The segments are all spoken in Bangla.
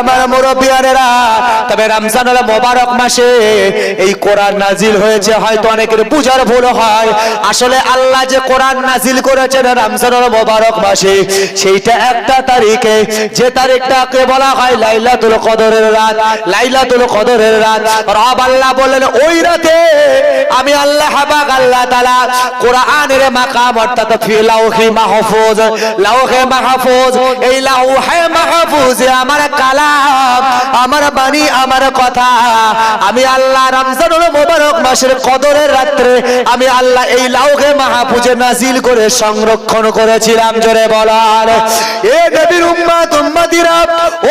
আমার মুরব্বিয়ানেরা, তবে রমজানুল মোবারক মাসে এই কোরআন নাজিল হয়েছে, হয়তো অনেকের বুঝার ভুল হয়। আসলে আল্লাহ যে কোরআন নাজিল করেছেন রমজানুল মোবারক মাসে, সেইটা একটা তারিখে, যে তারিখটাকে বলা হয় লাইলাতুল কদরের রাত। লাইলাতুল কদরের রাত রব আল্লাহ বলেন ওই রাতে আমি আল্লাহ পাক আল্লাহ তাআলা কোরআনের মাকাম অর্থাৎ ফি লাউহে মাহফুজ, লাউহে মাহফুজ, এই লাউহে মাহফুজে আমার কালাম, আমার বাণী, আমার কথা আমি আল্লাহ রমজানুল মোবারক মাসের কদরের রাত্রে আমি আল্লাহ এই লাউহে মাহফুজে নাজিল করে সংরক্ষণ করেছিলাম। জোরে বলার এ নবীর উম্মত উম্মতিরা,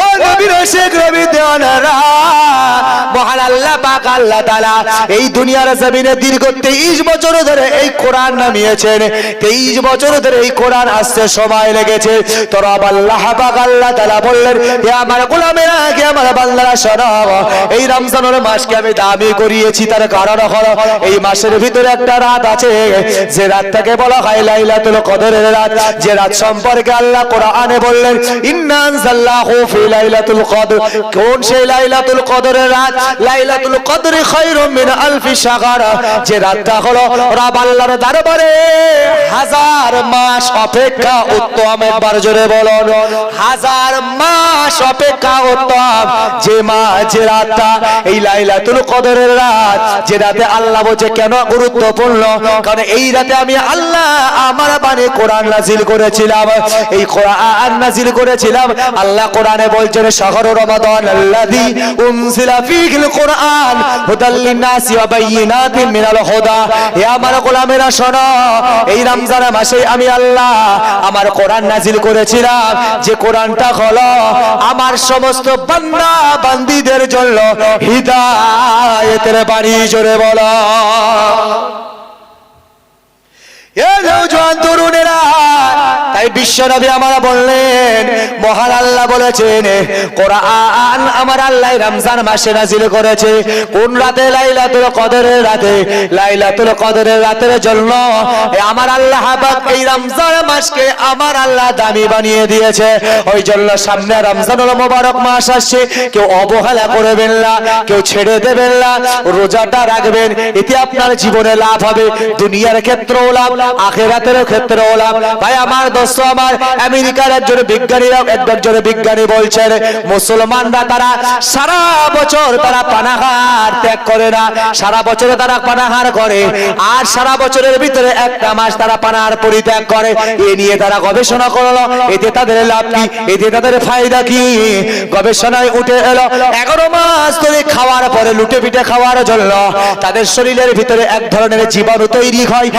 ও নবীর শেখ রবি দেওয়ানারা, মহান আল্লাহ পাক আল্লাহ তাআলা এই দুনিয়ার জমিনে দীর্ঘ 23 বছর ধরে এই কোরআন নামিয়েছেন। 23 বছর ধরে এই কোরআন আসতে সময় লেগেছে। তো রব আল্লাহ পাক আল্লাহ তাআলা বললেন, হে আমার গোলামেরা, হে আমার বান্দারা, শোনো, এই রমজানুল মাসকে আমি দামি করিয়েছি। তার কারণ হলো এই মাসের ভিতরে একটা রাত আছে, যে রাতটাকে বলা হয় লাইলাতুল কদরের রাত। যে রাত সম্পর্কে আল্লাহ কোরআনে বললেন ইন্না আনজালনাহু ফি লাইলাতুল কদর। কোন সেই লাইলাতুল কদরের রাত? লাইলাতুল কদরি খায়রুম মিন আলফি শাহর। যে রাতটা হলো রব আল্লাহর দরবারে 1000 মাস অপেক্ষা উত্তম। একবার জোরে বলুন, 1000 মাস অপেক্ষা উত্তম। যে রাতটা এই লাইলাতুল কদরের রাত, যে রাতে আল্লাহ বলছে কেন গুরুত্বপূর্ণ, কারণ এই রাতে আমি আল্লাহ আমার বাণী কোরআন নাজিল করেছিলাম। এই কোরআন নাজিল করেছিলাম। আল্লাহ কোরআনে বলছেন শাহরু রমাদান আল্লাযী উনজিলা ফীহিল কোরআন হুদাল লিন-নাসি ওয়া বাইয়িনাতিন মিনাল হুদা। হে আমার গোলামেরা শোনো, এই রমজান মাসে আমি আল্লাহ আমার কোরআন নাজিল করেছিলাম, যে কোরআনটা হলো আমার সমস্ত বান্দা বান্দীদের জন্য হিদায়াতের বাণী। জোরে বলো এ নওজোয়ান তরুণেরা। তাই বিশ্বনবী আমার বললেন, মহান আল্লাহ বলেছেন কোরআন আমার আল্লাহ রমজান মাসে নাজিল করেছে। কোন রাতে? লাইলাতুল কদরের রাতে। লাইলাতুল কদরের রাতের জন্য আমার আল্লাহ পাক এই রমজান মাসকে আমার আল্লাহ দামি বানিয়ে দিয়েছে। ওই জন্য সামনে রমজানুল মোবারক মাস আসছে, কেউ অবহেলা করবেন না, কেউ ছেড়ে দেবেন না, রোজাটা রাখবেন। এতে আপনার জীবনে লাভ হবে, দুনিয়ার ক্ষেত্রেও লাভ, আখিরাতের ক্ষেত্রেও লাভ। ভাই আমার দোস্ত আমার, আমেরিকার একজন বিজ্ঞানী বলছেন মুসলমানরা তারা সারা বছর তারা পানাহার ত্যাগ করে না, সারা বছরে তারা পানাহার করে, আর সারা বছরের ভিতরে একটা মাস তারা পানাহার পরিত্যাগ করে। এ নিয়ে তারা গবেষণা করলো, এতে তাদের লাভ কি, এতে তাদের ফায়দা কি। গবেষণায় উঠে এলো 11 মাস ধরে খাওয়ার পরে লুটে পিটে খাওয়ার জন্য তাদের শরীরের ভিতরে এক ধরনের জীবাণু তৈরি হয়,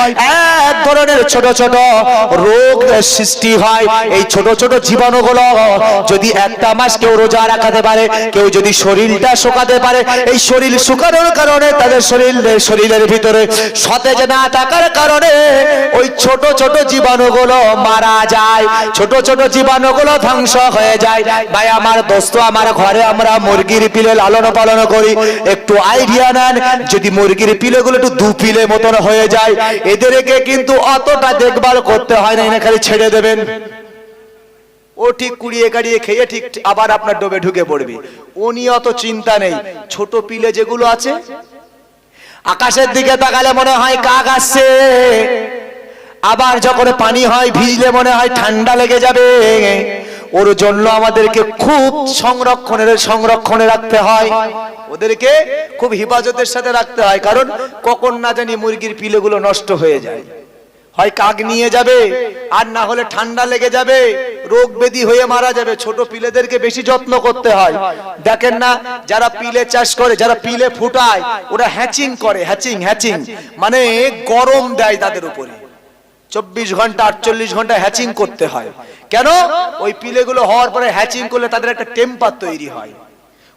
এক ধরনের ছোট ছোট রোগ সৃষ্টি হয়। এই ছোট ছোট জীবাণুগুলো যদি একটা মাস কেউ রোজা রাখাতে পারে, কেউ যদি শরীরটা শুকাতে পারে, এই শরীর শুকানোর কারণে তাদের শরীরের ভিতরে সতেজ না থাকার কারণে ওই ছোট ছোট জীবাণুগুলো মারা যায়, ছোট ছোট জীবাণুগুলো ধ্বংস হয়ে যায়। ভাই আমার দোস্ত আমার, ঘরে আমরা মুরগির পিলে লালন পালন করি, একটু আইডিয়া নেন, যদি মুরগির পিলেগুলো একটু 2 পিলে মতন হয়ে যায়, এদেরকে কিন্তু অতটা দেখভাল করতে হয় না, খালি ছেড়ে দেবেন, ও ঠিক কুড়িয়ে কাড়িয়ে খেয়ে ঠিক আবার আপনার ডোবে ঢুকে পড়বে। ও নিয়ে অত চিন্তা নেই। ছোট পিলে যেগুলো আছে, আকাশের দিকে তাকালে মনে হয় কাক আসছে, আবার যখন পানি হয় ভিজলে মনে হয় ঠান্ডা লেগে যাবে। ওর জন্য আমাদেরকে খুব সংরক্ষণে রাখতে হয়, ওদেরকে খুব হিফাজতের সাথে রাখতে হয়, কারণ কখন না জানি মুরগির পিলেগুলো নষ্ট হয়ে যায়। হয় কাক নিয়ে যাবে, আর না হলে ঠান্ডা লেগে যাবে, রোগ ব্যাধি হয়ে মারা যাবে। ছোট পিলেদেরকে বেশি যত্ন করতে হয়। দেখেন না, যারা পিলে চাষ করে, যারা পিলে ফুটায়, ওরা হ্যাচিং করে, হ্যাচিং মানে গরম দেয় তাদের উপরে। 24 ঘন্টা 48 ঘন্টা হ্যাচিং করতে হয়। কেন? ওই পিলেগুলো হওয়ার পরে হ্যাচিং করলে তাদের একটা টেম্পার তৈরি হয়,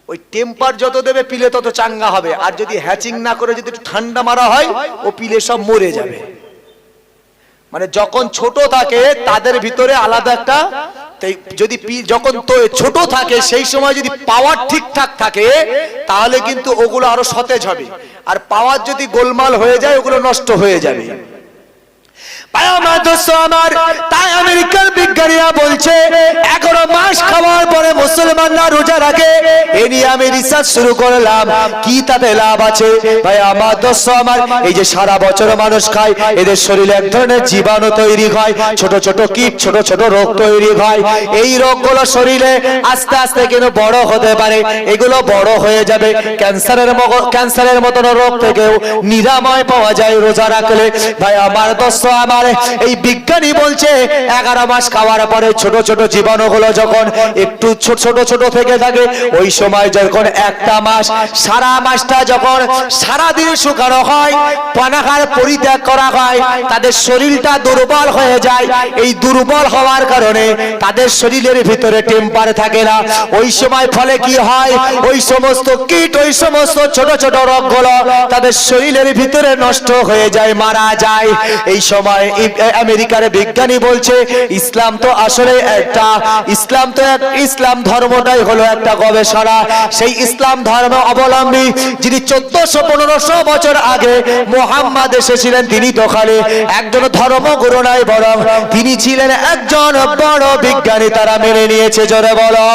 ওই টেম্পার যত দেবে পিলে তত চাঙ্গা হবে। আর যদি হ্যাচিং না করে যদি ঠান্ডা মারা হয়, ও পিলে সব মরে যাবে। মানে যখন ছোট থাকে তাদের ভিতরে আলাদা একটা, যদি যখন তো ছোট থাকে সেই সময় যদি পাওয়ার ঠিকঠাক থাকে তাহলে কিন্তু ওগুলো আরো সতেজ হবে, আর পাওয়ার যদি গোলমাল হয়ে যায় ওগুলো নষ্ট হয়ে যাবে। তাই আমেরিকার বিজ্ঞানীরা বলছে 11 মাস খাওয়ার পরে মুসলমান মুসলমানরা রোজা রাখে, এ নিয়ে আমি রিসার্চ শুরু করলাম কি তাতে লাভ আছে। ভাই আমার দোস্ত আমার, এই যে সারা বছর মানুষ খায়, এদের শরীরে এক ধরনের জীবাণু তৈরি হয়, ছোট ছোট কীট, ছোট ছোট রোগ তৈরি হয়। এই রোগগুলো শরীরে আস্তে আস্তে কিন্তু বড় হতে পারে, এগুলো বড় হয়ে যাবে। ক্যান্সারের মতন রোগ থেকেও নিরাময় পাওয়া যায় রোজা রাখলে। ভাই আমার দোস্ত আমার, এই বিজ্ঞানী বলছে 11 মাস খাওয়ার পরে ছোট ছোট জীবাণুগুলো যখন একটু ছোট ছোট থেকে থাকে, ওই সময় যখন একটা মাস, সারা মাসটা যখন সারাদিন শুকানো হয়, পানাহার পরিত্যাগ করা হয়, তাদের শরীরটা দুর্বল হয়ে যায়। এই দুর্বল হওয়ার কারণে তাদের শরীরের ভিতরে টেম্পার থাকে না। ওই সময় ফলে কি হয়, ওই সমস্ত কীট, ওই সমস্ত ছোট ছোট রোগগুলো তাদের শরীরের ভিতরে নষ্ট হয়ে যায়, মারা যায়। এই সময় আমেরিকার বিজ্ঞানী বলছে ইসলাম তো আসলে একটা, ইসলাম ধর্মটাই হলো একটা গবেষণা। সেই ইসলাম ধর্ম অবলম্বী যিনি 1400-1500 বছর আগে মুহাম্মদ এসেছিলেন, তিনি তো খালি একজন ধর্মগুরু নয়, বরং তিনি ছিলেন একজন বড় বিজ্ঞানী। তারা মেনে নিয়েছে, জোরে বলো।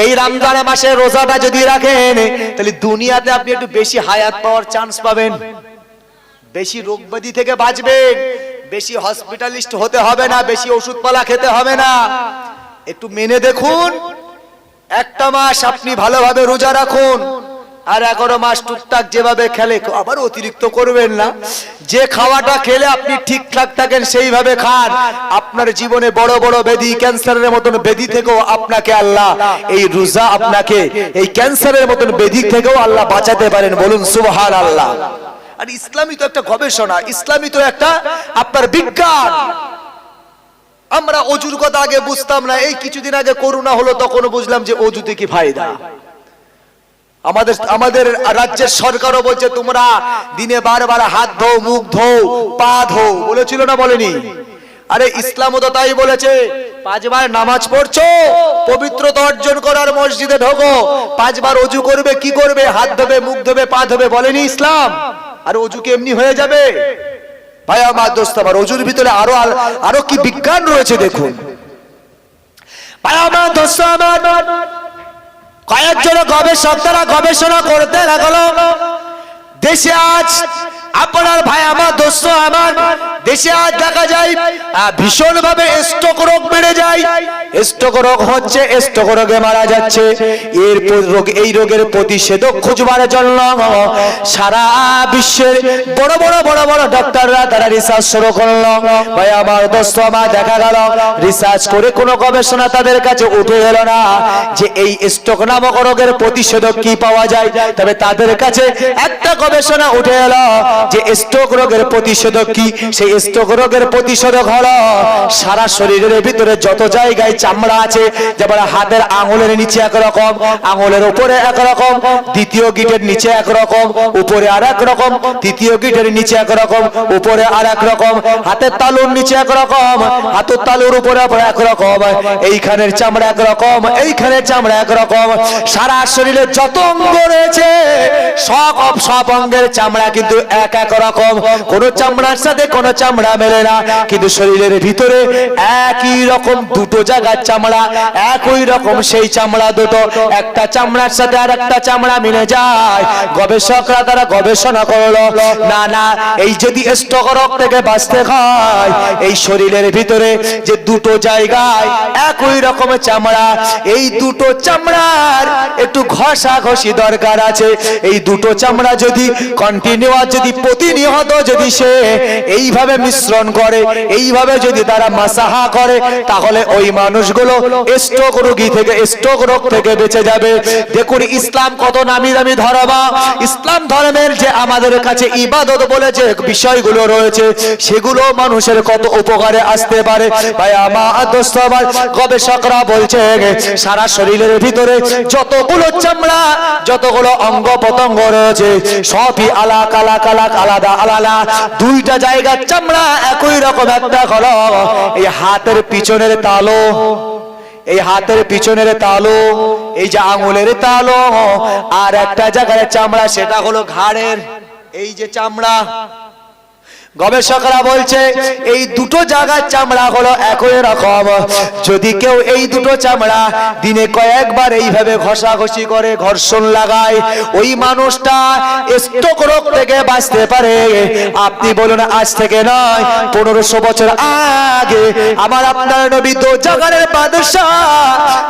এই রমজান মাসে রোজাটা যদি রাখেন, তাহলে দুনিয়াতে আপনি একটু বেশি হায়াত পাওয়ার চান্স পাবেন, বেশি রোগ ব্যাধি থেকে বাঁচবেন, বেশি হসপিটালিস্ট হতে হবে না, বেশি ওষুধপালা খেতে হবে না। একটু মেনে দেখুন, একটা মাস আপনি ভালোভাবে রোজা রাখুন, আর 11 মাস টুকটাক যেভাবে খেলে, আবার অতিরিক্ত করবেন না। যে খাওয়াটা খেলে আপনি ঠিকঠাক থাকেন সেইভাবে খান। আপনার জীবনে বড় বড় ব্যাধি, ক্যান্সারের মতন ব্যাধি থেকেও আপনাকে আল্লাহ, এই রোজা আপনাকে এই ক্যান্সারের মতন ব্যাধি থেকেও আল্লাহ বাঁচাতে পারেন। বলুন সুবহানাল্লাহ। আর ইসলামই তো একটা গবেষণা, ইসলামই তো একটা আপনার বিজ্ঞান। আমরা অজুর কথা আগে বুঝতাম না, এই কিছুদিন আগে করোনা হলো তখন বুঝলাম যে অজুতে কি ফায়দা। আমাদের রাজ্যের সরকারও বলছে তোমরা দিনে বারবার হাত ধো, মুখ ধো, পা ধো, বলেছিল না, বলেনি? আরে ইসলামও তো তাই বলেছে, 5 বার নামাজ পড়ছো, পবিত্রতা অর্জন করার মসজিদে ঢোকো, 5 বার অজু করবে, কি করবে? হাত ধোবে, মুখ ধোবে, পা ধোবে, বলেনি ইসলাম? আর অজু কি এমনি হয়ে যাবে? ভাই আমার দোস্ত আমার, অজুর ভিতরে আরো কি বিজ্ঞান রয়েছে দেখুন। ভাই আমার দোস্ত আমার, কয়েকজন গবেষক তারা গবেষণা করতে লাগলো। দেশে আজ আপনার ভাই আমার দোস্ত আমার, দেশে আজ দেখা যায় ভীষণ ভাবে স্ট্রোক রোগ বেড়ে যায়। স্ট্রোক রোগ হচ্ছে, স্ট্রোক রোগে মারা যাচ্ছে। এই রোগের প্রতিষেধক খুঁজবার জন্য সারা বিশ্বের বড় বড় ডক্টররা তারা রিসার্চ শুরু করলো। ভাই আমার দোস্ত আমার, দেখা গেল রিসার্চ করে কোনো গবেষণা তাদের কাছে উঠে এলো না যে এই স্ট্রোক নামক রোগের প্রতিষেধক কি পাওয়া যায়। তবে তাদের কাছে একটা গবেষণা উঠে এলো যে স্ট্রোক রোগের প্রতিষেধক কি। সেই স্ট্রোক রোগের প্রতিষেধক হলো সারা শরীরের ভিতরে যত জায়গায় চামড়া আছে, যেমন হাতের আঙুলের নিচে একরকম, আঙুলের উপরে একরকম, দ্বিতীয় গিটের নিচে একরকম, উপরে আর এক রকম, তৃতীয় গিটের নিচে একরকম, উপরে আর এক রকম, হাতের তালুর নিচে একরকম, হাতের তালুর উপরে একরকম, এইখানের চামড়া একরকম, এইখানের চামড়া একরকম। সারা শরীরে যত অঙ্গ রয়েছে সব অঙ্গের চামড়া কিন্তু এক এক রকম, কোন চামড়ার সাথে কোন চামড়া মেলে না। কিন্তু শরীরের ভিতরে একই রকম দুটো জায়গার চামড়া, একই রকম সেই চামড়া দুটো, একটা চামড়ার সাথে আর একটা চামড়া মিলে যায়। গবেষকরা তারা গবেষণা করলো, না এই যদি স্ট্রোক রোগ থেকে বাঁচতে হয়, এই শরীরের ভিতরে যে দুটো জায়গায় একই রকম চামড়া, এই দুটো চামড়ার একটু ঘষাঘষি দরকার আছে। এই দুটো চামড়া যদি কন্টিনিউয়াস, যদি প্রতিনিয়ত যদি সে এইভাবে মিশ্রণ করে, এইভাবে যদি তারা মাসাহা করে, তাহলে ওই মানুষগুলো স্ট্রোক রোগী থেকে, স্ট্রোক রোগ থেকে বেঁচে যাবে। দেখুন ইসলাম কত নামি দামি ধর্ম। ইসলাম ধর্মের যে আমাদের কাছে ইবাদত বলে যে বিষয়গুলো রয়েছে, সেগুলো মানুষের কত উপকারে আসতে পারে। ভাই আমার দোস্ত আমার, গবেষকরা বলছে সারা শরীরের ভিতরে যতগুলো চামড়া, যতগুলো অঙ্গ প্রত্যঙ্গ রয়েছে, সবই আলাদা আলাদা। দুইটা জায়গার চামড়া একই রকম, একটা হলো এই হাতের পিছনের তালু, এই হাতের পিছনের তালু, এই যে আঙুলের তালু, আর একটা জায়গায় চামড়া সেটা হলো ঘাড়ের এই যে চামড়া। গবেষকরা বলছে এই দুটো জায়গার চামড়া হলো একই রকম। যদি কেউ এই দুটো চামড়া দিনে কয়েকবার এইভাবে ঘষাঘষি করে, ঘর্ষণ লাগায়, ওই মানুষটা স্ট্রোক রোগ থেকে বাঁচতে পারে। আপনি বলুন আজ থেকে নয়, 1500 বছর আগে আমার আপনার নবী দো জাগানের বাদশা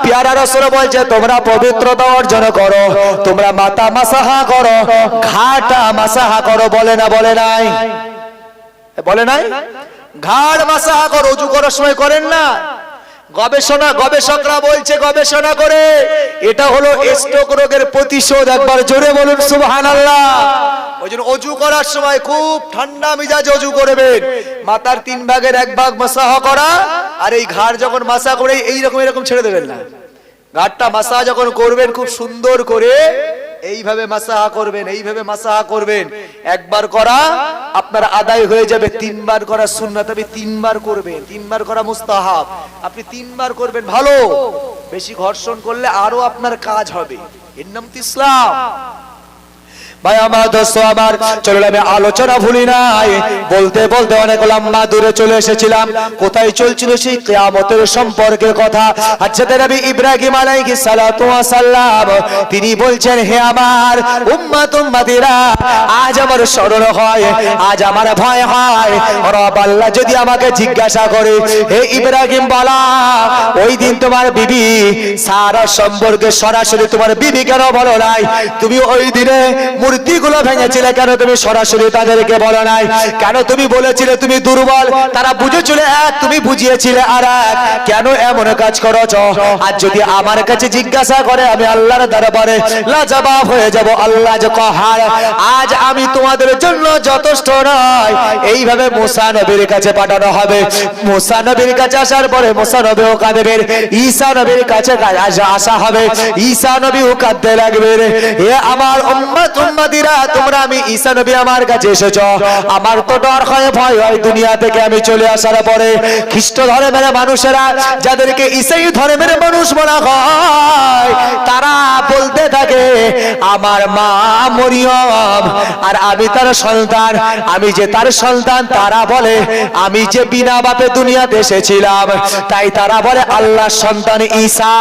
পেয়ারা রাসূল বলছে তোমরা পবিত্রতা অর্জন করো, তোমরা মাথা মাসাহা করো, ঘাটা মাসাহা করো। বলে না, বলে নাই, বলে নাই? ঘাড় মাসাহা করো, ওযু করার সময় করেন না? গবেষকরা বলছে, গবেষণা করে এটা হলো স্ট্রোক রোগের প্রতিশোধ। একবার জোরে বলুন সুবহানাল্লাহ। ওই জন্য ওযু করার সময় খুব ঠান্ডা মিজাজে ওযু করবেন। মাথার 3 ভাগের 1 ভাগ মাসাহা করা, আর এই ঘাড় যখন মাসাহা করে এইরকম এরকম ছেড়ে দেবেন না। ঘাড়টা মাসাহা যখন করবেন খুব সুন্দর করে এইভাবে মাসাহা করবেন, এইভাবে মাসাহা করবেন। একবার করা আপনার আদায় হয়ে যাবে, 3 বার করা সুন্নাত। আপনি 3 বার করবেন, 3 বার করা মুস্তাহাব। আপনি 3 বার করবেন, ভালো। বেশি ঘর্ষণ করলে আরো আপনার কাজ হবে। এর নাম তো ইসলাম। ভাই আমার, দোস্ত আমার, চলো আমি আলোচনা ভুলি নাই। বলতে বলতে অনেক লম্বা দূরে চলে এসেছিলাম। কোথায় চলছিল সেই কিয়ামতের সম্পর্কে কথা। হযরত নবী ইব্রাহিম আলাইহিস সালাতু ওয়াস সালাম তিনি বলছেন, হে আমার উম্মত উম্মতিরা, আজ আমার স্মরণ হয়, আজ আমার ভয় হয়। রব আল্লাহ যদি আমাকে জিজ্ঞাসা করে, হে ইব্রাহিম বলা, ওই দিন তোমার বিবি সারা সম্পর্কে সরাসরি তোমার বিবি কেন বলো নাই? তুমি ওই দিনে মূর্তিগুলো ভেঙেছিলে কেন তুমি সরাসরি তাদেরকে বলো নাই? কেন তুমি বলেছিলে তুমি দুর্বল, তারা বুঝেছিলে এক, তুমি বুঝিয়েছিলে আর এক। কেন এমন কাজ করেছো? আর যদি আমার কাছে জিজ্ঞাসা করে, আমি আল্লাহর দরবারে লাজবাব হয়ে যাব। আল্লাহ যে কহার, আজ আমি তোমাদের জন্য যথেষ্ট নয়। এইভাবে মুসা নবীর কাছে পাঠানো হবে। মুসা নবীর কাছে আসার পরে মুসা নবীও কাঁদবেন। ঈসা নবীর কাছে আসা হবে, ঈসা নবীও কাঁদতে লাগবেন। হে আমার উম্মত উম্মতিরা, তোমরা আমি ঈসা নবী আমার কাছে এসেছো, আমার তো ডর হয়, ভয় হয় দুনিয়া থেকে আমি চলে আসার পরে। খ্রিস্ট ধর্মের মানুষেরা, যাদেরকে ঈসাই ধর্মের মানুষ বলা হয়, তারা বলতে থাকে আমার মা মরিয়ম আর আমি তার সন্তান, আমি যে তার সন্তান। তারা বলে আমি যে বিনা বাপে দুনিয়াতে এসেছিলাম, তাই তারা বলে আল্লাহর সন্তান ঈসা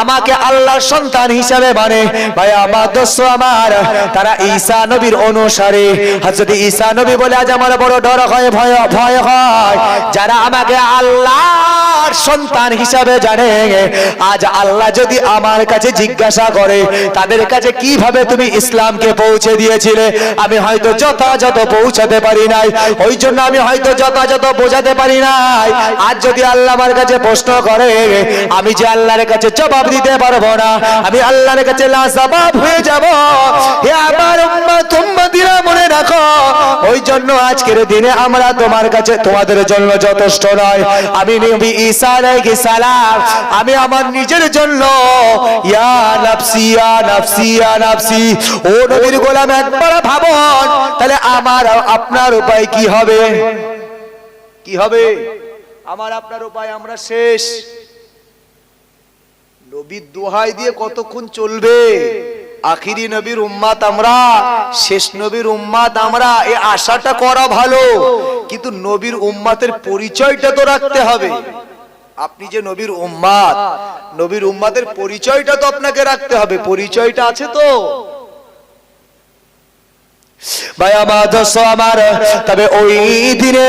আমাকে আল্লাহর সন্তান হিসাবে মানে। ভাই আমার, দোস্ত আমার, তারা ঈসা নবীর অনুসারী। হযরত ঈসা নবী বলে আজ আমার বড় ডর হয়, ভয় হয়, যারা আমাকে আল্লাহর সন্তান হিসাবে জানে। আজ আল্লাহ যদি আমার কাছে জিজ্ঞাসা করে, তাদের কাছে কিভাবে তুমি ইসলামকে পৌঁছে দিয়েছিলে? আমি হয়তো যথাযথ পৌঁছাতে পারি নাই, ওই জন্য আমি হয়তো যথাযথ বোঝাতে পারি নাই। আজ যদি আল্লাহ আমার কাছে প্রশ্ন করে, আমি যে আল্লাহর কাছে জবাব দিতে পারবো না, আমি আল্লাহর কাছে লাজবাব হয়ে যাব। হে আমার উম্মত উম্মতিরা, মনে রাখো, ওই জন্য আজকের দিনে আমরা তোমার কাছে, তোমাদের জন্য যথেষ্ট নয়। আমি নবী ঈসা আলাইহিস সালাম, আমি আমার নিজের জন্য ইয়া নাফসি ইয়া নাফসি ইয়া নাফসি। ও নবীর গোলাম, একবার ভাবুন, তাহলে আমার আপনার উপায় কি হবে? কি হবে আমার আপনার উপায়? আমরা শেষ। নবীর দোহাই দিয়ে কতক্ষণ চলবে? আখিরি নবীর উম্মাত আমরা, শেষ নবীর উম্মাত আমরা। এই আশাটা করা ভালো, কিন্তু নবীর উম্মাতের পরিচয়টা তো রাখতে হবে। আপনি যে নবীর উম্মাত, নবীর উম্মাতের পরিচয়টা তো আপনাকে রাখতে হবে। পরিচয়টা আছে তো? ভাই আমার, দোস্ত আমার, তবে ওই দিনে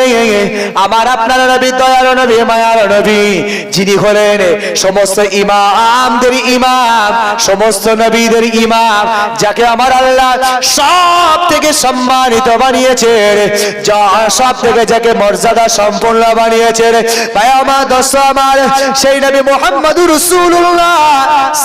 আমার আপনার নবী, দয়ার নবী, মায়ার নবী, যিনি হলেন সমস্ত ইমামদের ইমাম, সমস্ত নবীদের ইমাম, যাকে আমার আল্লাহ সব থেকে সম্মানিত বানিয়েছেন, যা সব থেকে যাকে মর্যাদা সম্পন্ন বানিয়েছেন। ভাই আমার, দোস্ত আমার, সেই নবী মুহাম্মদুর রাসূলুল্লাহ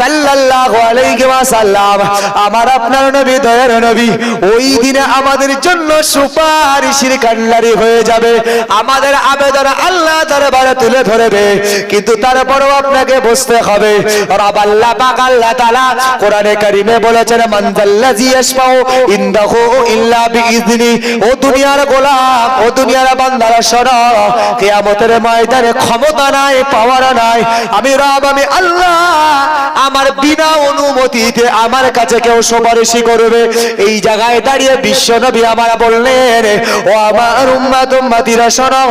সাল্লাল্লাহু আলাইহি ওয়াসাল্লাম, আমার আপনার নবী, দয়ার নবী, ওই দিন আমাদের জন্য সুপারিশের কান্ডারি হয়ে যাবে। আমাদের আবেদন আল্লাহ দরবারে তুলে ধরবে। কিন্তু তারপরেও আপনাকে বুঝতে হবে, রব আল্লাহ পাক আল্লাহ তাআলা কোরআনে কারীমে বলেছেন, মান যাল্লাযী ইয়াশফাউ ইনদাহু ইল্লা বিইযনি। ও দুনিয়ার গোলাম, ও দুনিয়ার বান্দারা, শোনো, কিয়ামতের ময়দানে ক্ষমতা নাই, পাওয়ার নাই। আমি রব, আমি আল্লাহ, আমার বিনা অনুমতিতে আমার কাছে কেউ সুপারিশ করবে? এই জায়গায় দাঁড়িয়ে বিশ্ব নবী আমার বললেন, ও আমার উম্মত উম্মতিরা শোনো,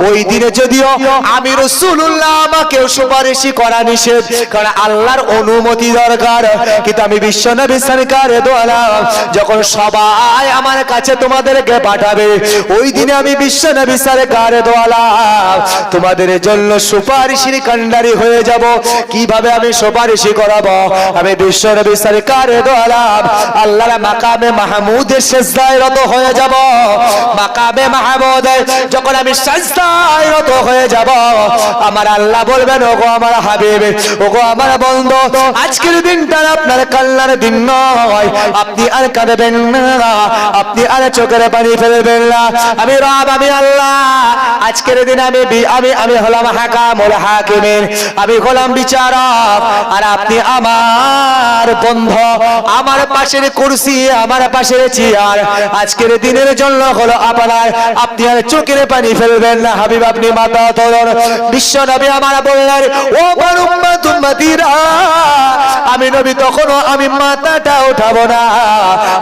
ওই দিনে যদিও আমি রাসূলুল্লাহ আমাকেও সুপারিশ করা নিষেধ, কারণ আল্লাহর অনুমতি দরকার, কিন্তু আমি বিশ্ব নবী সরকারে দো আলম যখন সবাই আমার কাছে তোমাদেরকে পাঠাবে, ওই দিনে আমি বিশ্ব নবী সরকারে দো আলম তোমাদের জন্য সুপারিশের কান্ডারি হয়ে যাব। কিভাবে আমি সুপারিশ করাবো? আমি বিশ্ব নবী সরকারে দো আলম আল্লাহর মাকামে মাহমুদের সিজদায় রত হয়ে যাব। মাকামে মাহমুদে যখন আমি সিজদায় রত হয়ে যাব, আমার আল্লাহ বলবেন, ওগো আমার হাবিব, ওগো আমার বন্ধু, আজকের দিনটা আপনার কান্নার দিন নয়, আপনি আর কাঁদবেন না, আপনি আর চোখের পানি ফেলবেন না। আমি রব, আমি আল্লাহ, আজকের দিন আমি হলাম হাকামুল হাকিমিন, আমি হলাম বিচারক, আর আপনি আমার বন্ধু, আমার পাশের কুরসি, আমার পাশের চেয়ার। আজকের দিনের জন্য হলো আপনার, আপনি আর চোখের পানি ফেলবেন না। হাবিব, আপনি মাথা তোলেন। বিশ্ব নবী আমার বললেন, ও আমার উম্মত উম্মতিরা, আমি নবী তখনও আমি মাথাটা উঠাবো না,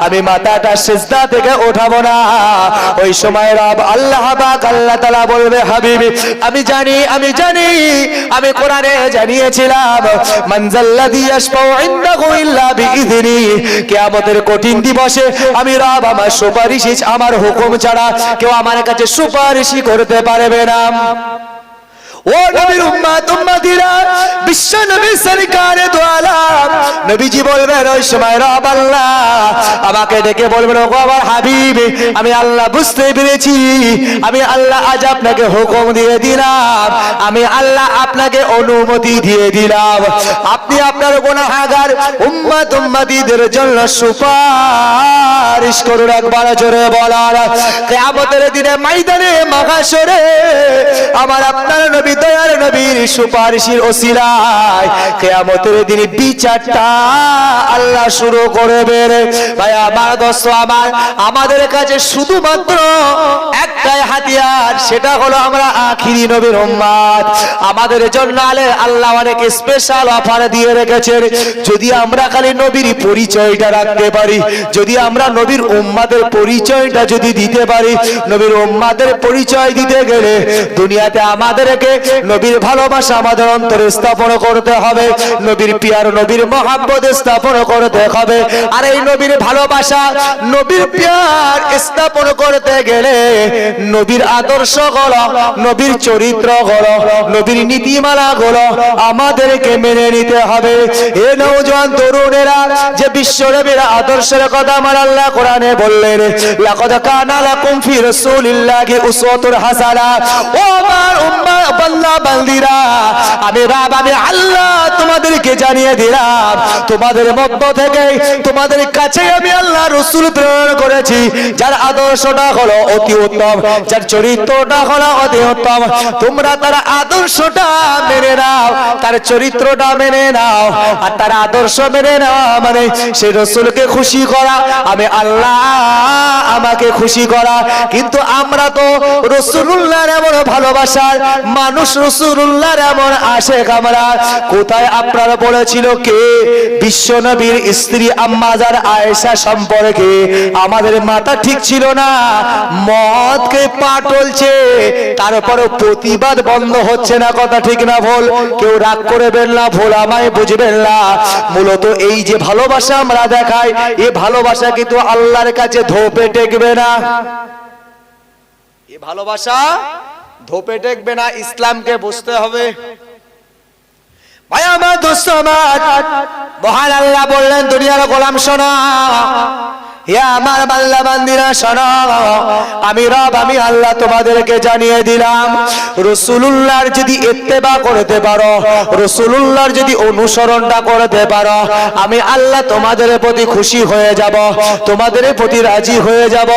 আমি মাথাটা সিজদা থেকে উঠাবো না। ওই সময় রব আল্লাহ পাক আল্লাহ তাআলা বলবে, হাবিবি, আমি জানি আমি কোরআনে জানিয়েছিলাম, মানজাল্লাযী ইয়াশফাউ ইনদাহু ইল্লা বিইযনি, কিয়ামতের কঠিন দিবসে আমি রব আমার সুপারিশ, আমার হুকুম ছাড়া কেউ আমার কাছে সুপারিশ করতে পারবে না। ও নবীর উম্মত উম্মতিরা, বিশ্ব নবী সরকারে দো আলম নবীজি বলবেন, ওই সময় রব আল্লাহ আমাকে ডেকে বলবেন, ওগো আমার হাবিব, আমি আল্লাহ বুঝতে পেরেছি, আমি আল্লাহ আজ আপনাকে হুকুম দিয়ে দিলাম, আমি আল্লাহ আপনাকে অনুমতি দিয়ে দিলাম, আপনি আপনার গুনাহগার উম্মত উম্মতিদের জন্য সুপারিশ করুন। একবার জোরে বলার, কিয়ামতের দিনে ময়দানে মাহশরে আমার আপনার নবী দয়ার নবীর সুপারিশের ওসিলায় কিয়ামতের দিনে বিচারটা আল্লাহ শুরু করবেন। ভাই আমার দোস্ত আমার, আমাদের কাছে শুধুমাত্র একটাই হাতিয়ার, সেটা হলো আমরা আখিরি নবীর উম্মত। আমাদের জন্য আল্লাহ অনেক স্পেশাল অফার দিয়ে রেখেছেন। যদি আমরা খালি নবীর পরিচয়টা রাখতে পারি, যদি আমরা নবীর উম্মতের পরিচয়টা যদি দিতে পারি, নবীর উম্মতের পরিচয় দিতে গেলে দুনিয়াতে আমাদেরকে নবীর ভালোবাসা আমাদের অন্তরে স্থাপন করতে হবে, নবীর পিয়ার নবীর মহব্বত স্থাপন করতে হবে। আর এই নবীর ভালোবাসা নবীর পিয়ার স্থাপন করতে গেলে নবীর আদর্শ গুলো, নবীর চরিত্র গুলো, নবীর নীতিমালা গুলো আমাদেরকে মেনে নিতে হবে। এ নওজোয়ান তরুণেরা, যে বিশ্ব নবীর আদর্শের কথা আমার আল্লাহ কোরআনে বললেন, লাকাদ কানা লাকুম ফি রাসূলিল্লাহি উসওয়াতুন হাসানা। ও আমার উম্মাহ বান্দা বান্দিরা, আমি রব, আমি আল্লাহ তোমাদেরকে জানিয়ে দিলাম, তোমাদের মধ্য থেকে তোমাদের কাছে আমি আল্লাহ রাসূল প্রেরণ করেছি, যার আদর্শটা হলো অতি উত্তম, যার চরিত্রটা হলো অতি উত্তম। তোমরা তার আদর্শটা মেনে নাও, তার চরিত্রটা মেনে নাও, আর তার আদর্শ মেনে নাও, মানে সেই রাসূলকে খুশি করা, আমি আল্লাহ আমাকে খুশি করা। কিন্তু আমরা তো রাসূলুল্লাহর এমন ভালোবাসার মানুষ, রাসূলুল্লাহর এমন আশিক আমরা। কোথায় আপনারা বলেছিল কে বিশ্ব নবীর স্ত্রী আম্মাজান আয়েশা সম্পর্কে আমাদের মাথা ঠিক ছিল না, মদকে পা টলছে, তারপরে প্রতিবাদ বন্ধ হচ্ছে না। কথা ঠিক না ভুল? কেউ রাগ করবেন না, ভুল আমায় বুঝবেন না। মূলত এই যে ভালোবাসা আমরা দেখাই, এই ভালোবাসা কিন্তু আল্লাহর কাছে ধোপে টেকবে না। এই ভালোবাসা ধোপে টেকবে না, ইসলামকে বুঝতে হবে। ভাই আমার দোস্ত আমার, মহান আল্লাহ বললেন, দুনিয়ার গোলাম শোনো, হে আমার বান্দা বান্দিরা শোনো, আমি রব, আমি আল্লাহ তোমাদেরকে জানিয়ে দিলাম, রাসূলুল্লাহর যদি ইত্তেবা করতে পারো, রাসূলুল্লাহর যদি অনুসরণটা করতে পারো, আমি আল্লাহ তোমাদের প্রতি খুশি হয়ে যাব, তোমাদের প্রতি রাজি হয়ে যাব।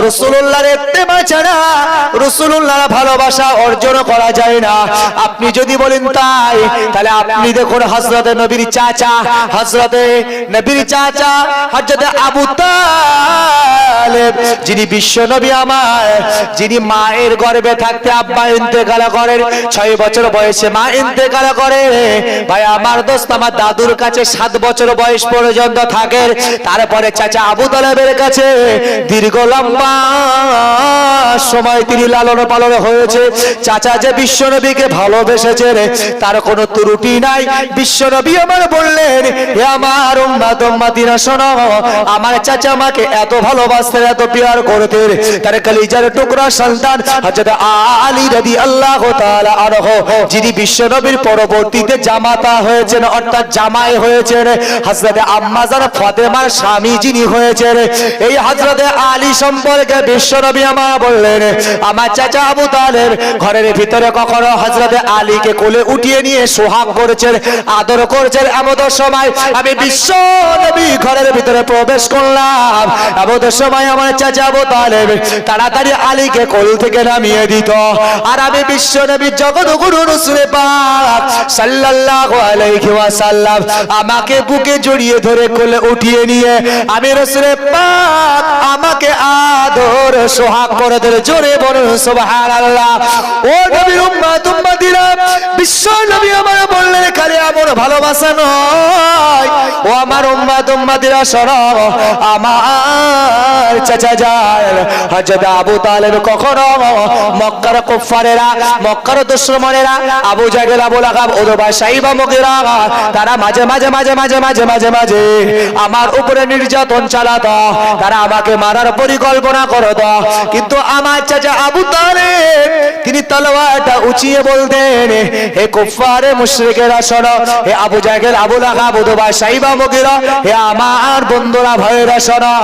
রাসূলুল্লাহর ইত্তেবা ছাড়া রাসূলুল্লাহর ভালোবাসা অর্জন করা যায় না। আপনি যদি বলেন তাই, তাহলে আপনি দেখুন হযরত নবীর চাচা, হযরত নবীর চাচা হযরত আবু তালিব তালেব যিনি বিশ্ব নবী আমার, যিনি মায়ের গর্ভে থাকতে আব্বা ইন্তেকাল করেন, 6 বছর বয়সে মা ইন্তেকাল করে। ভাই আমার দোস্ত আমার দাদুর কাছে 7 বছর বয়স পর্যন্ত থাকেন। তারপরে চাচা আবু তালেবের কাছে দীর্ঘ লম্বা সময় তিনি লালন পালন হয়েছে। চাচা যে বিশ্ব নবীকে ভালোবেসেছেন তার কোনো ত্রুটি নাই। বিশ্ব নবী আমার বললেন, হে আমার উম্মত উম্মতিরা শোনো, আমার চাচা আমাকে এত ভালোবাসতেন, এত প্যার করতেন, তার কলিজার টুকরা সন্তান হযরত আলী রাদিয়াল্লাহু তাআলা আনহু, যিনি বিশ্ব নবীর পরবর্তীতে জামাতা হয়েছেন অর্থাৎ জামাই হয়েছেন, হযরত আম্মা জান ফাতেমার স্বামী যিনি হয়েছেন, এই হযরত আলী সম্পর্কে বিশ্ব নবী আমার বললেন, আমার চাচা আবু তালেব ঘরের ভিতরে কখনো হযরত আলীকে কোলে উঠিয়ে নিয়ে সোহাগ করেছেন, আদর করেছেন। এমন সময় আমি বিশ্ব নবী ঘরের ভিতরে প্রবেশ করলাম, এমন সময় আমার চাচা আবু তালেব তাড়াতাড়ি আলীকে কোল থেকে নামিয়ে দিত, আর আমি বিশ্ব নবী জগৎগুরু রাসূল পাক সাল্লাল্লাহু আলাইহি ওয়াসাল্লাম আমাকে বুকে জড়িয়ে ধরে কোলে উঠিয়ে নিয়ে আমি রাসূল পাক আমাকে আদর সোহাগ করে ধরে জোরে বলুন সুবহানাল্লাহ। ও নবীর উম্মত উম্মতিরা, বিশ্ব নবী আমার বললেন খালি আমার ভালোবাসা নয়, ও আমার উম্মত উম্মতিরা শোনো, আমার চাচা যান হযরত আবু তালেব কখনো মক্কার কুফারেরা, মক্কার দুশমনেরা আবু জাহেল, আবু লাহাব, উতবা, শাইবা, মুগীরা, তারা মাঝে মাঝে মাঝে মাঝে মাঝে মাঝে মাঝে আমার উপরে নির্যাতন চালাতো, তারা আমাকে মারার পরিকল্পনা করতো। কিন্তু আমার চাচা আবু তালেব তিনি তলোয়ারটা উঁচিয়ে বলতেন, হে কুফারে মুশরিকেরা শোনো, হে আবু জাহেল, আবু লাহাব, উতবা, শাইবা, মুগীরা, হে আমার বন্ধুরা ভাইরা শোনো,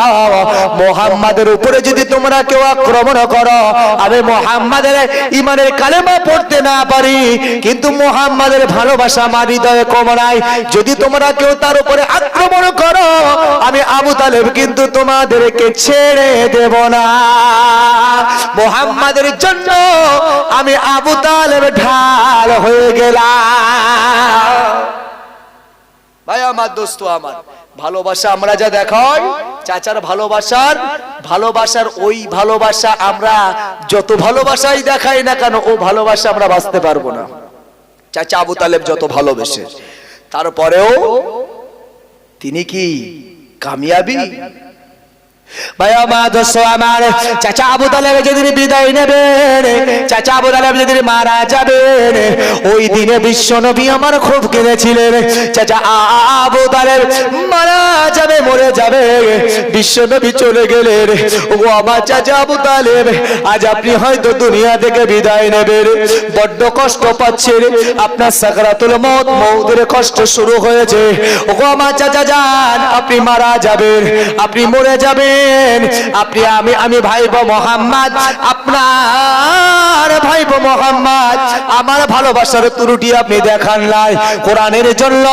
মুহাম্মাদের উপরে যদি তোমরা কেউ আক্রমণ করো, আমি মুহাম্মাদের ঈমানের কালেমা পড়তে না পারি, কিন্তু মুহাম্মাদের ভালোবাসা আমার হৃদয়ে কম নাই, যদি তোমরা কেউ তার উপরে আক্রমণ করো, আমি আবু তালেব কিন্তু তোমাদেরকে ছেড়ে দেব না। মুহাম্মাদের জন্য আমি আবু তালেব ঢাল হয়ে গেলাম। ভাই আমার দোস্ত আমার, ভালোবাসা আমরা যা দেখাই, চাচার ভালোবাসার ওই ভালোবাসা আমরা যত ভালোবাসাই দেখাই না কেন, ও ভালোবাসা আমরা বাঁচতে পারবো না। চাচা আবু তালেব যত ভালোবেসে, তারপরেও তিনি কি কামিয়াবি? ভাই আমার দোস্ত আমার, চাচা আবু তালেব যেদিন বিদায় নেবেন, চাচা আবু তালেব যেদিন মারা যাবেন, ওই দিনে বিশ্ব নবী আমার খুব কেঁদেছিলেন। চাচা আবু তালেব মারা যাবে, মরে যাবে, বিশ্ব নবী চলে গেলেন। ও আমার চাচা আবু তালেব, আজ আপনি হয়তো দুনিয়া থেকে বিদায় নেবেন, বড্ড কষ্ট পাচ্ছেন, আপনার সাকরাতুল মউত, মউতের কষ্ট শুরু হয়েছে। ও আমার চাচা যান, আপনি মারা যাবেন, আপনি মরে যাবেন, আপনি আমি ভাইবো মোহাম্মদ, আপনার ভাইবো মোহাম্মদ, আমার ভালোবাসার ত্রুটি আপনি দেখান নাই। কোরআনের জন্য,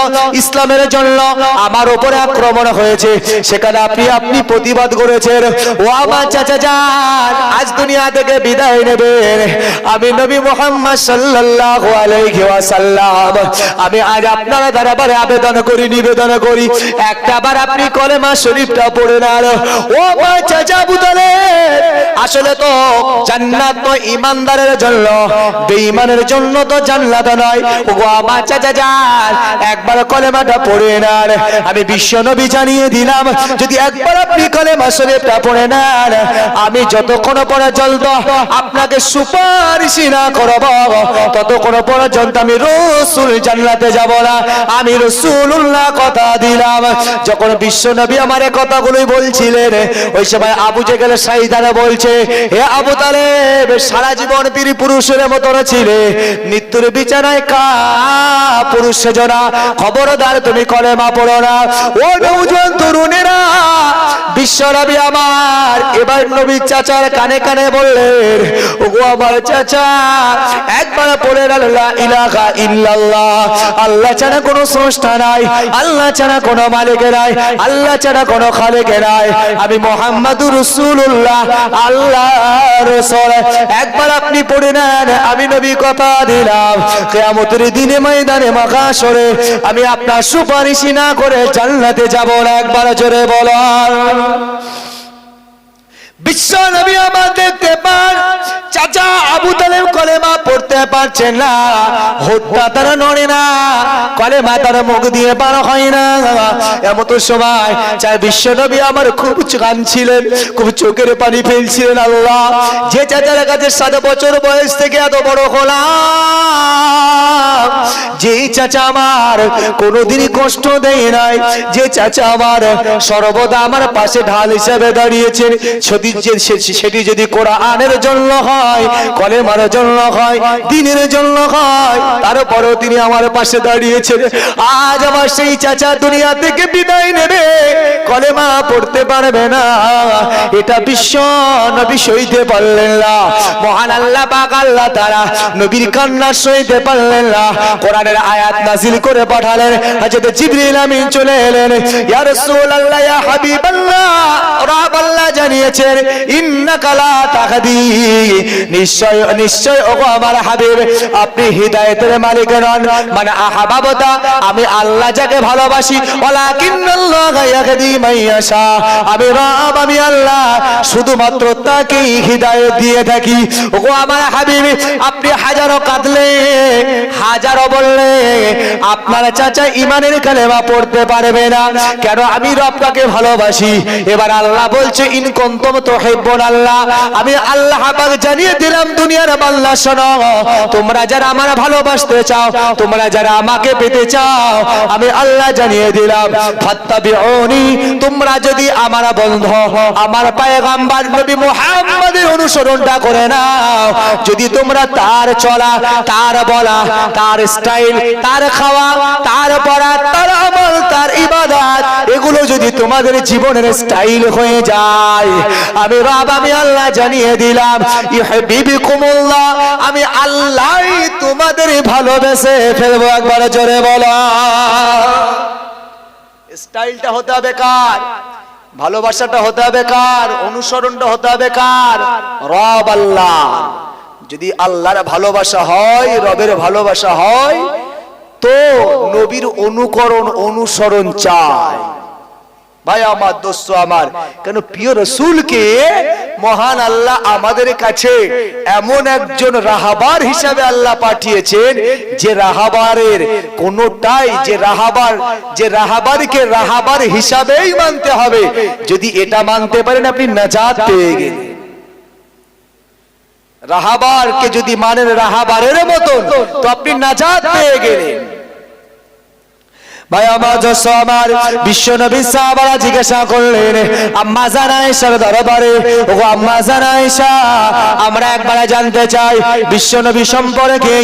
ইসলামের জন্য আমার উপরে আক্রমণ হয়েছে, সেখানে আপনি প্রতিবাদ করেছেন। ও আমার চাচা যান, আজ দুনিয়া থেকে বিদায় নেবেন, আমি নবী মুহাম্মদ সাল্লাল্লাহু আলাইহি ওয়াসাল্লাম আমি আজ আপনার দরবারে আবেদন করি, নিবেদন করি, একটাবার আপনি কলেমা শরীফটা পড়ে নেন। ও আমার চাচা আবু তালেব, আসলে তো জান্নাত তো ঈমানদারের জন্য, বেঈমানের জন্য তো জান্নাত নয়। ও আমার চাচা যান, একবার কলেমাটা পড়ে নেন, আমি বিশ্ব নবী জানিয়ে দিলাম, যদি একবার আপনি কলেমা শরীফটা পড়ে নেন, আমি যতক্ষণ পর্যন্ত আপনাকে সুপারিশ না করব, ততক্ষণ পর্যন্ত আমি রাসূল জান্নাতে যাব না। আমি রাসূলুল্লাহ কথা দিলাম। যখন বিশ্ব নবী আমার এই কথাগুলোই বলছিলেন, ওই সময় আবু জেহেল সাইদারা বলছে, হে আবু তালেব, সারা জীবন বীর পুরুষের মতন ছিলে, মৃত্যুর বিছানায় কা পুরুষ সেজনা, খবরদার তুমি কলেমা পড়ো না। ও নওজোয়ান তরুণেরা, বিশ্ব নবী আমার এবার নবী চাচার কানে কানে বললেন, ও আমার চাচা, একবার পড়ে লা ইলাহা ইল্লাল্লাহ, আল্লাহ ছাড়া কোনো স্রষ্টা নাই, আল্লাহ ছাড়া কোনো মালিক নাই, আল্লাহ ছাড়া কোনো খালেক নাই, আমি মুহাম্মাদুর রাসূলুল্লাহ, আল্লাহর রাসূল। একবার আপনি পড়ে নেন, আমি নবী কথা দিলাম, কিয়ামতের দিনে ময়দানে মাহশরে আমি আপনার সুপারিশ না করে জান্নাতে যাব না। একবার জোরে বলুন। বিশ্ব নবী আমার দেখতে পান চাচা আবু তালেব কলেমা পড়তে পারছেন না, হত্যা তারা নড়ে না, কলেমা তার মুখ দিয়ে বার হয় না। এমন সময় চাই বিশ্ব নবী আমার খুব কাঁদছিলেন, খুব চোখের পানি ফেলছিলেন। আল্লাহ, যে চাচার কাছে 7 বছর বয়স থেকে এত বড় হলাম, যে চাচা আমার কোনোদিনই কষ্ট দেয় নাই, যে চাচা আমার সর্বদা আমার পাশে ঢাল হিসেবে দাঁড়িয়েছেন, সেটি যদি কোরআনের জন্য হয়, কলেমার জন্য হয়, দ্বীনের জন্য হয়, তারপরেও তিনি আমার পাশে দাঁড়িয়েছেন। আজ আমার সেই চাচা দুনিয়া থেকে বিদায় নেবে, কলেমা পড়তে পারবে না, এটা বিশ্ব নবী সইতে পারলেন না। মহান আল্লাহ পাক আল্লাহ তাআলা নবীর কান্না সইতে পারলেন না, কোরআনের আয়াত নাযিল করে পাঠালেন। হযরত জিবরিল আমিন চলে এলেন। ইয়া রাসূলুল্লাহ, ইয়া হাবিবাল্লাহ, রব আল্লাহ জানিয়েছেন ইন্নাকা লা তাহদি, নিশ্চয় নিশ্চয় ওগো আমার হাবিব, আপনি হিদায়াতের মালিক নন। মানে আহাবাবতা, আমি আল্লাহ যাকে ভালোবাসি, ওয়ালাকিন্নাল্লাহা ইয়াহদি মান ইয়াশা, আমি রব, আমি আল্লাহ শুধুমাত্র তাকেই হিদায়াত দিয়ে থাকি। ওগো আমার হাবিব, আপনি হাজারো কাঁদলে, হাজারো বললে আপনার চাচা ইমানের কালেমা পড়তে পারবে না, কেন? আমি রবকে ভালোবাসি। এবার আল্লাহ বলছে ইন কুনতুম তুহিব্বুন আল্লাহ, আমি আল্লাহ পাক জানিয়ে দিলাম দুনিয়ার বান্দা শোনো, তোমরা যারা আমার ভালোবাসতে চাও, তোমরা যারা আমাকে পেতে চাও, আমি আল্লাহ জানিয়ে দিলাম ফাত্তাবিউনি, তোমরা যদি আমার বন্ধু, আমার পয়গম্বর নবী মুহাম্মদের অনুসরণটা করে নাও, যদি তোমরা তার চলা, তার বলা, তার স্টাইল, তার খাওয়া, তার পড়া, তার আমল, তার ইবাদত, এগুলো যদি তোমাদের জীবনের স্টাইল হয়ে যায়, আমি রব, আমি আল্লাহ জানিয়ে দিলাম ইউহিব্বুকুমুল্লাহ, আমি আল্লাহই তোমাদের ভালোবেসে ফেলবো। একবার জোরে বলো। স্টাইলটা হতে হবে কার? ভালোবাসাটা হতে হবে কার? অনুসরণটা হতে হবে কার? রব আল্লাহ। যদি আল্লাহর ভালোবাসা হয়, রবের ভালোবাসা হয়, তো নবীর অনুকরণ অনুসরণ চাই। ভাই আমার, দোস্ত আমার, কেন প্রিয় রাসূলকে মহান আল্লাহ আমাদের কাছে এমন একজন রাহাবার হিসাবে আল্লাহ পাঠিয়েছেন, যে রাহাবারের কোনটাই, যে রাহাবারকে রাহাবার হিসাবেই মানতে হবে। যদি এটা মানতে পারেন, আপনি নাজাত পেয়ে গেলেন। রাহাবারকে যদি মানেন রাহাবারের মতন, তো আপনি নাজাত পেয়ে গেলেন। ভাই আমার, দোস্ত আমার, বিশ্ব নবী সাহাবারা জিজ্ঞাসা করলেন আম্মা জান আয়েশার দরবারে, ওগো আম্মা জান আয়েশা, আমরা একবার জানতে চাই বিশ্ব নবী সম্পর্কে,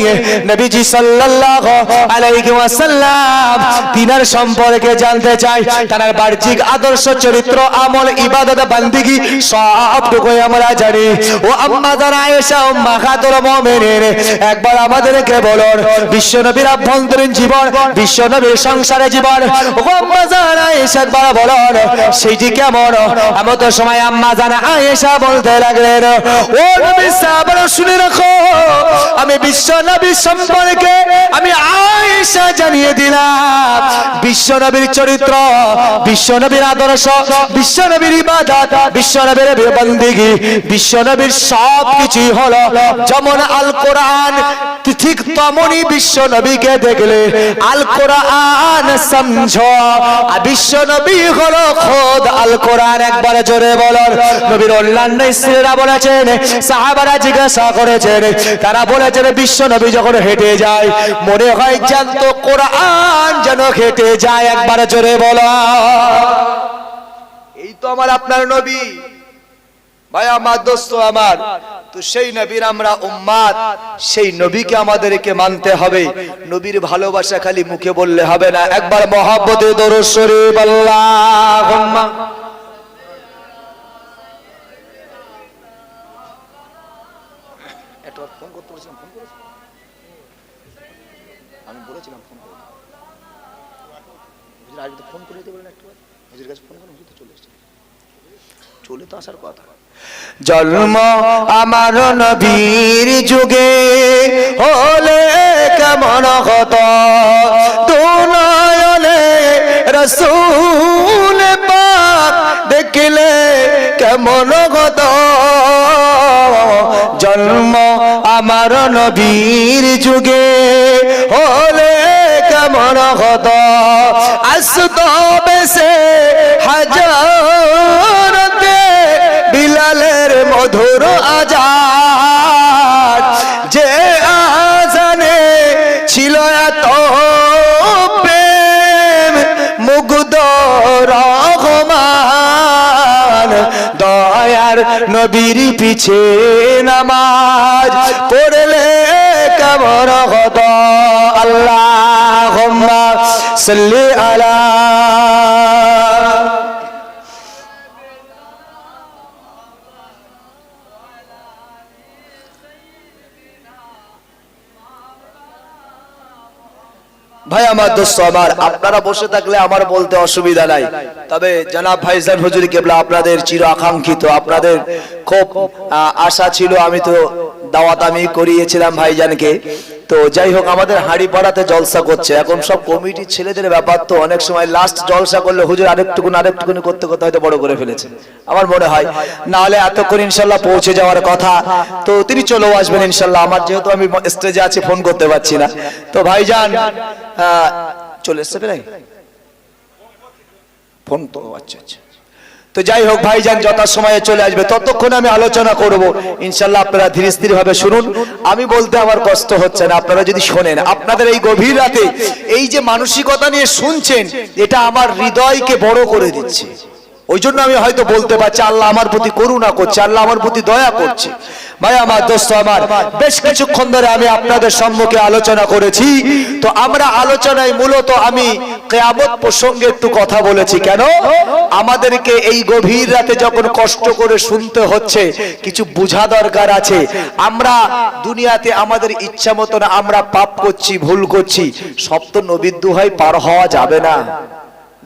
নবীজি সাল্লাল্লাহু আলাইহি ওয়াসাল্লাম তিনার সম্পর্কে জানতে চাই, তার বাহ্যিক আদর্শ, চরিত্র, আমল, ইবাদত, বান্দিগি সবটুকুই আমরা জানি। ও আম্মা জান আয়েশা উম্মাহাতুল মুমিনিন, একবার আমাদেরকে বলুন বিশ্ব নবীর আভ্যন্তরীণ জীবন, বিশ্ব নবীর সংসার জীবন, আম্মা জান আয়েশা একবার বলুন সেইটি কেমন? এমন তো সময় আম্মা জান আয়েশা বলতে লাগলেন, ও নবী সাহাবারা শুনে রাখো, আমি বিশ্ব নবী সম্পর্কে আমি আয়েশা জানিয়ে দিলাম বিশ্ব নবীর চরিত্র, বিশ্ব নবীর আদর্শ, বিশ্ব নবীর ইবাদত, বিশ্ব নবীর বান্দিগি, বিশ্ব নবীর সব কিছুই হলো যেমন আল কোরআন, ঠিক তেমনই বিশ্ব নবীকে দেখলে আল কোরআন সমঝো, বিশ্ব নবী হলো খোদ আল কোরআন। একবার জোরে বলুন। নবীর অন্যান্য স্ত্রীরা বলেছেন, সাহাবারা জিজ্ঞাসা করেছেন, তারা বলেছেন বিশ্ব নবী যখন হেঁটে যায় মনে হয় জানতো কোরআন যেন হেঁটে যায়। একবার জোরে বলো। এই তো আমার আপনার নবী। ভাই আমার, দোস্ত আমার, তো সেই নবীর আমরা উম্মাত, সেই নবীকে আমাদেরকে মানতে হবে। নবীর ভালোবাসা খালি মুখে বললে হবে না, একবার মহব্বতে দরুদ শরীফ আল্লাহুম্মা। একবার ফোন করতে বলেছিলাম, ফোন করেছো? আমি বলেছিলাম ফোন করতে, হুজুর আজকে ফোন করে দিতে বলেন, একবার হুজুর কাছে ফোন করুন, হুজুর তো চলে এসেছে, চলে তো আসার কথা। জন্ম আমার নবীর যুগে হলে কেমন হতো, দুনয়নে রাসূল পাক দেখলে কেমন হতো জন্ম আমার নবীর যুগে, হলে কেমন হতো আসতো বেশে হাজারতে বিলালের মধুর আজান, যে আজানে ছিল এত প্রেম মুগ্ধ রহমান, দয়ার নবীর পিছে নামাজ পড়লে কেমন হতো। আল্লাহুম্মা সাল্লি আলা ভাই আমার দোস্ত আমার, আপনারা বসে থাকলে আমার বলতে অসুবিধা নাই, তবে জনাব ভাইজান হুজুর কেবলা আপনাদের চির আকাঙ্ক্ষিত, আপনাদের খুব আশা ছিল, আমি তো দাওয়াত আমি করিয়েছিলাম ভাইজানকে। তো যাই হোক, আমাদের হাড়ি পাড়াতে জলসা করছে, এখন সব কমিটির ছেলেদের ব্যাপার, তো অনেক সময় লাস্ট জলসা করলে হুজুর আরেকটুকুনি করতে করতে হয়তো বড় করে ফেলেছে আমার মনে হয়, না হলে এতক্ষণ ইনশাল্লাহ পৌঁছে যাওয়ার কথা। তো তিনি চলেও আসবেন ইনশাল্লাহ, আমার যেহেতু আমি স্টেজে আছি ফোন করতে পারছি না। তো ভাইজান চলে এসছে প্রায় ফোন তো, আচ্ছা আচ্ছা। তো যাই হোক ভাইজান যথাসময়ে চলে আসবে, ততক্ষণ আমি আলোচনা করব ইনশাল্লাহ। আপনারা ধীরে স্থির ভাবে শুনুন, আমি বলতে আমার কষ্ট হচ্ছে না, আপনারা যদি শোনেন, আপনাদের এই গভীর রাতে এই যে মানসিকতা নিয়ে শুনছেন, এটা আমার হৃদয়কে বড় করে দিচ্ছে। ওই জন্য আমি হয়তো বলতে পারছি আল্লাহ আমার প্রতি করুণা করছে, আল্লাহ আমার প্রতি দয়া করছে। ভাই আমার দোস্ত আমার, বেশ কিছুক্ষণ ধরে আমি আপনাদের সম্মুখে আলোচনা করেছি। তো আমরা আলোচনায় মূলত আমি কিয়ামত প্রসঙ্গে একটু কথা বলেছি। কেন? আমাদেরকে এই গভীর রাতে যখন কষ্ট করে শুনতে হচ্ছে, কিছু বোঝা দরকার আছে। আমরা দুনিয়াতে আমাদের ইচ্ছা মতন আমরা পাপ করছি, ভুল করছি, সব তো নবীর দোহাই পার হওয়া যাবে না,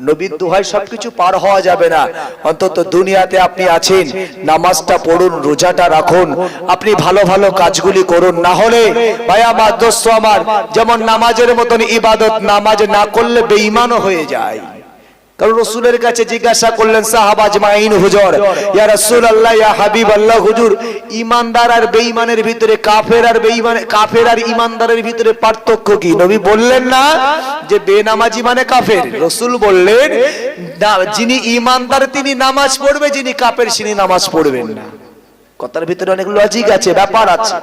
নবীর দোহাই সবকিছু পার হওয়া যাবে না। অন্তত দুনিয়াতে আপনি আছেন, নামাজটা পড়ুন, রোজাটা রাখুন, আপনি ভালো ভালো কাজগুলি করুন। না হলে ভাই আমার দোস্ত আমার, যেমন নামাজের মতন ইবাদত নামাজ না করলে বেঈমানও হয়ে যায়। কারণ রাসূলের কাছে জিজ্ঞাসা করলেন সাহাবা আজমাইন, হুজুর ইয়া রাসূলুল্লাহ ইয়া হাবিবাল্লাহ, হুজুর ঈমানদার আর বেঈমানের ভিতরে, কাফের আর ঈমানদারের ভিতরে পার্থক্য কি? নবী বললেন না যে বেনামাজি মানে কাফের, রাসূল বললেন যিনি ঈমানদার তিনি নামাজ পড়বে, যিনি কাফের তিনি নামাজ পড়বেন না। কথার ভিতরে অনেক লজিক আছে, ব্যাপার আছে।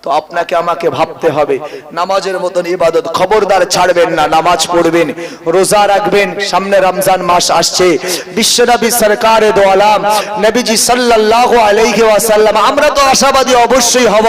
তো আপনাকে আমাকে ভাবতে হবে, নামাজের মতন ইবাদত খবরদার ছাড়বেন না, নামাজ পড়বেন, রোজা রাখবেন। সামনে রমজান মাস আসছে, বিশ্বনবী সরকারে দো আলম নবীজি সাল্লাল্লাহু আলাইহি ওয়াসাল্লাম, আমরা তো আশাবাদী অবশ্যই হব,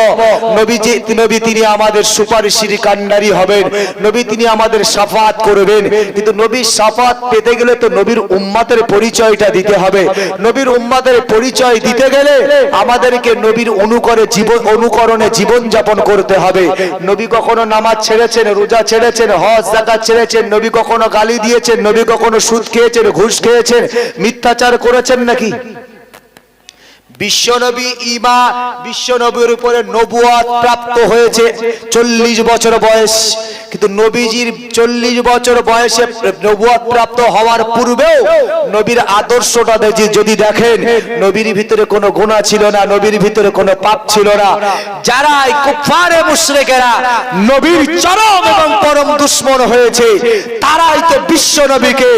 নবী তিনি আমাদের সুপারিশের কান্ডারি হবেন, নবী তিনি আমাদের শাফাত করবেন। কিন্তু নবীর শাফাত পেতে গেলে তো নবীর উম্মতের পরিচয়টা দিতে হবে। নবীর উম্মতের পরিচয় দিতে গেলে আমাদেরকে নবীর অনুকরণে জীবন যাপন করতে হবে। নবী কখনো নামাজ ছেড়েছেন, রোজা ছেড়েছেন, হজ যাকাত ছেড়েছেন? নবী কখনো গালি দিয়েছেন? নবী কখনো সুদ খেয়েছেন, ঘুষ খেয়েছেন, মিথ্যাচার করেছেন নাকি? বিশ্বনবীর উপরে নবুয়ত প্রাপ্ত হয়েছে 40 বছর বয়স, কিন্তু নবীজির 40 বছর বয়সে নবুয়ত প্রাপ্ত হওয়ার পূর্বেও নবীর আদর্শটা যদি দেখেন, নবীর ভিতরে কোনো গুনাহ ছিল না, নবীর ভিতরে কোনো পাপ ছিল না। যারা কুফারে মুশরিকেরা নবীর চরম এবং পরম দুশমন হয়েছে, তারাই তো বিশ্বনবীকে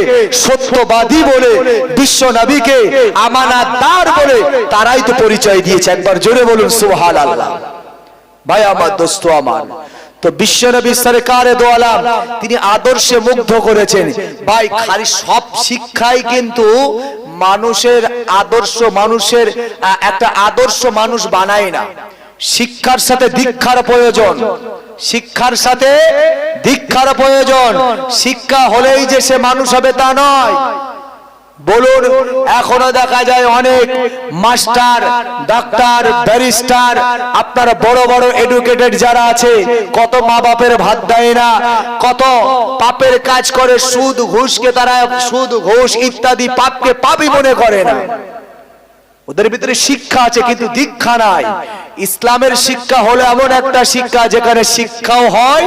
সত্যবাদী বলে, বিশ্বনবীকে আমানতদার বলে তারাই তো পরিচয় দিয়েছে। একবার জোরে বলুন সুবহানাল্লাহ। ভাই আমার দোস্ত আমার, তো বিশ্বনবী সরকারে দো আলম তিনি আদর্শে মুগ্ধ করেছেন। ভাই খালি সব শিক্ষাই কিন্তু মানুষের আদর্শ, মানুষের একটা আদর্শ মানুষ বানায় না। শিক্ষার সাথে দীক্ষার প্রয়োজন, শিক্ষার সাথে দীক্ষার প্রয়োজন। শিক্ষা হলেই যে সে মানুষ হবে তা নয়। বলুন, এখনো দেখা যায় অনেক মাস্টার, ডাক্তার, ব্যারিস্টার, আপনারা বড় বড় এডুকেটেড যারা আছে, কত মা বাপের ভাত দেয় না, কত পাপের কাজ করে, সুদ ঘুষকে তারা সুদ ঘুষ ইত্যাদি পাপকে পাপই মনে করে না। ওদের ভিতরে শিক্ষা আছে কিন্তু দীক্ষা নাই। ইসলামের শিক্ষা হলো এমন একটা শিক্ষা যেখানে শিক্ষাও হয়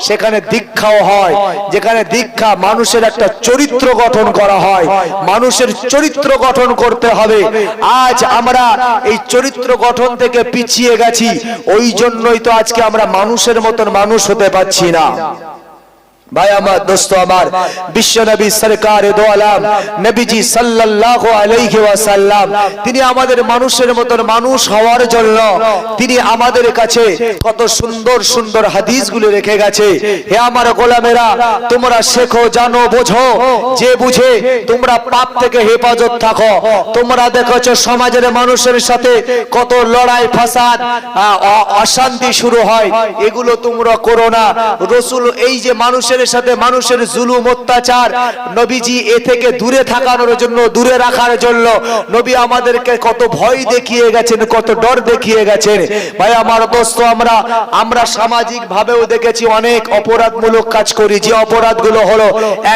সেখানে দীক্ষাও হয়, যেখানে দীক্ষা মানুষের একটা চরিত্র গঠন করা হয়, মানুষের চরিত্র গঠন করতে হবে। আজ আমরা এই চরিত্র গঠন থেকে পিছিয়ে গেছি, ওই জন্যই তো আজকে আমরা মানুষের মতন মানুষ হতে পারছি না। ভাই আমার, দোস্ত আমার, বিশ্ব নবী সরকার দো আলম নবীজি সাল্লাল্লাহু আলাইহি ওয়াসাল্লাম তিনি আমাদের মানুষের মতন মানুষ হওয়ার জন্য তিনি আমাদের কাছে কত সুন্দর সুন্দর হাদিসগুলো রেখে গেছে। হে আমার গোলামেরা, তোমরা শেখো, জানো, বোঝো, যে বুঝে তোমরা পাপ থেকে হেফাজত থাকো। তোমরা দেখেছো সমাজের মানুষের সাথে কত লড়াই ফাসাদ অশান্তি শুরু হয়, এগুলো তোমরা করো না। রাসূল এই যে মানুষের সাথে মানুষের জুলুম অত্যাচার, নবীজি এ থেকে দূরে থাকানোর জন্য, দূরে রাখার জন্য নবী আমাদেরকে কত ভয় দেখিয়ে গেছেন, কত ডর দেখিয়ে গেছেন। ভাই আমার দোস্ত, আমরা সামাজিক ভাবেও দেখেছি অনেক অপরাধমূলক কাজ করি, যে অপরাধগুলো হলো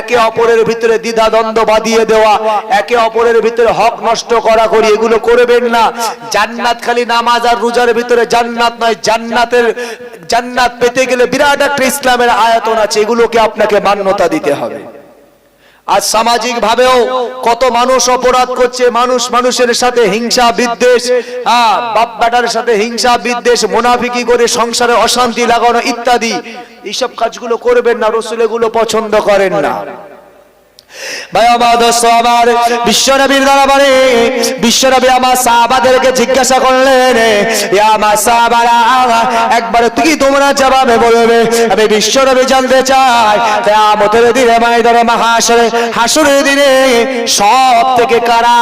একে অপরের ভিতরে দ্বিধাদ্বন্দ্ব বাঁধিয়ে দেওয়া, একে অপরের ভিতরে হক নষ্ট করা করি, এগুলো করবেন না। জান্নাত খালি নামাজ আর রোজার ভিতরে জান্নাত নয়, জান্নাত পেতে গেলে বিরাট একটা ইসলামের আয়াতন আছে, এগুলোকে আপনাকে মান্যতা দিতে হবে। আজ সামাজিক ভাবেও কত মানুষ অপরাধ করছে, মানুষ মানুষের সাথে হিংসা বিদ্বেষ, বাপ বেটার সাথে হিংসা বিদ্বেষ, মুনাফিকি করে সংসারে অশান্তি লাগানো ইত্যাদি, এইসব কাজগুলো করবেন না, রাসূল এগুলো পছন্দ করেন না। ভাই আমার, দোস্ত আমার, বিশ্বনবীর দরবারে বিশ্বনবী আমার সাহাবাদেরকে জিজ্ঞাসা করলেন, ইয়া আমার সাহাবারা, একবারে কি তোমরা জবাবে বলবে? আমি বিশ্বনবী জানতে চাই কিয়ামতের দিনে, ময়দানে হাসরের দিনে সব থেকে কারা